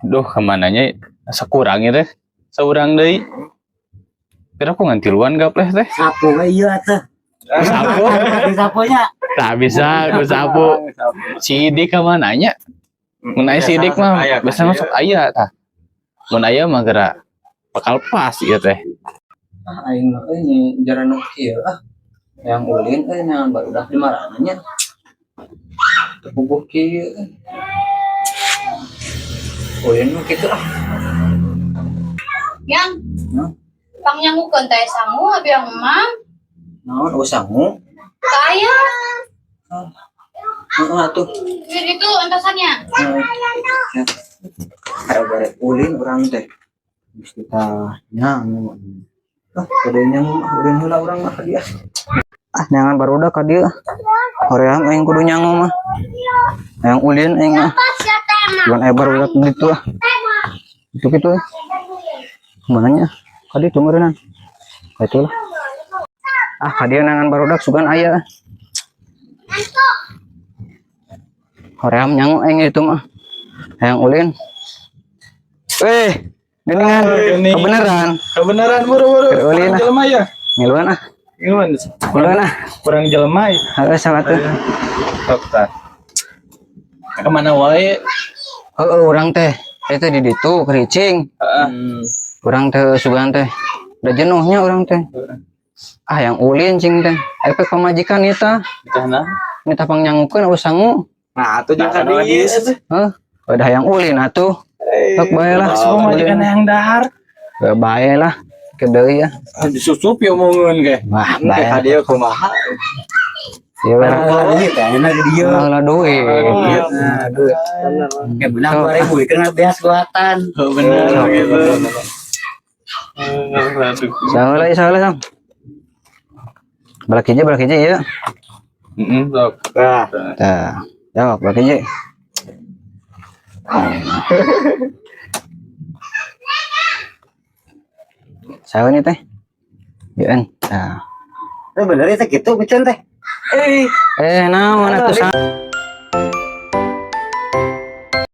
Duh, kemananya sekurangnya teh. Seurang deui. Kira aku ngantiluan gapleh teh. Sapu iya teh. Sapu. Di sapunya. Tak bisa ku sapu. Sidik ke mananya? Mun aya sidik mah biasa masuk aya tah. Mun aya mah geura bakal pas ieu teh. Aing mah ini jaran kieu yang ulin yang barudak di marananya. Tepuguh kieu. Ulin mah kitu Yang pang nyangukeun teh sangu abi yang emang naon usangu? kaya Atuh. jadi itu entasannya Kayak barek ulin urang teh. Geus kita nyangu. Kodenya ulin heula urang mah ka dieu. Nyangan barudak ka dieu. Hoream aing kudu nyangu mah. Yang ulin aing mah. Bukan barudak gitu Itu mananya? Kadi tunggurenan. Itulah. Kadieu nangan barudak sugan aya. Hoream nyangu aing itu mah. Yang ulin. Geningan kebenaran buru-buru. Ulin jelema ya. Ngiluan Ngiluan. Kurang jelema. Heeh salah teh. Tah. Kemana wae? Urang teh eta di ditu kericing. Urang teh sugan teh. Da jenuhnya urang teh. Yang ulin cing teh. Efek pamajikan eta. Ditahna. Minta pangnyangukeun usangu. Nah, atuh jeung kadieu. Udah yang ulin atuh. Sok bae lah. Pamajikan yang dahar. Bae lah. Kedeui ya. Disusupi omongeun ge. Wah, bae. Kadieu kumaha? Ieu duit ya, enak di dieu. Lah duit. Duit. Ya benar 2000 kan beas buatan. Bener gitu. Salah Sam. Balak hiji ya. Sok. Tah. Jawab balak hiji. Saha ini teh? Yeun. Tah. Bener itu gitu, Micen teh. Naon atuh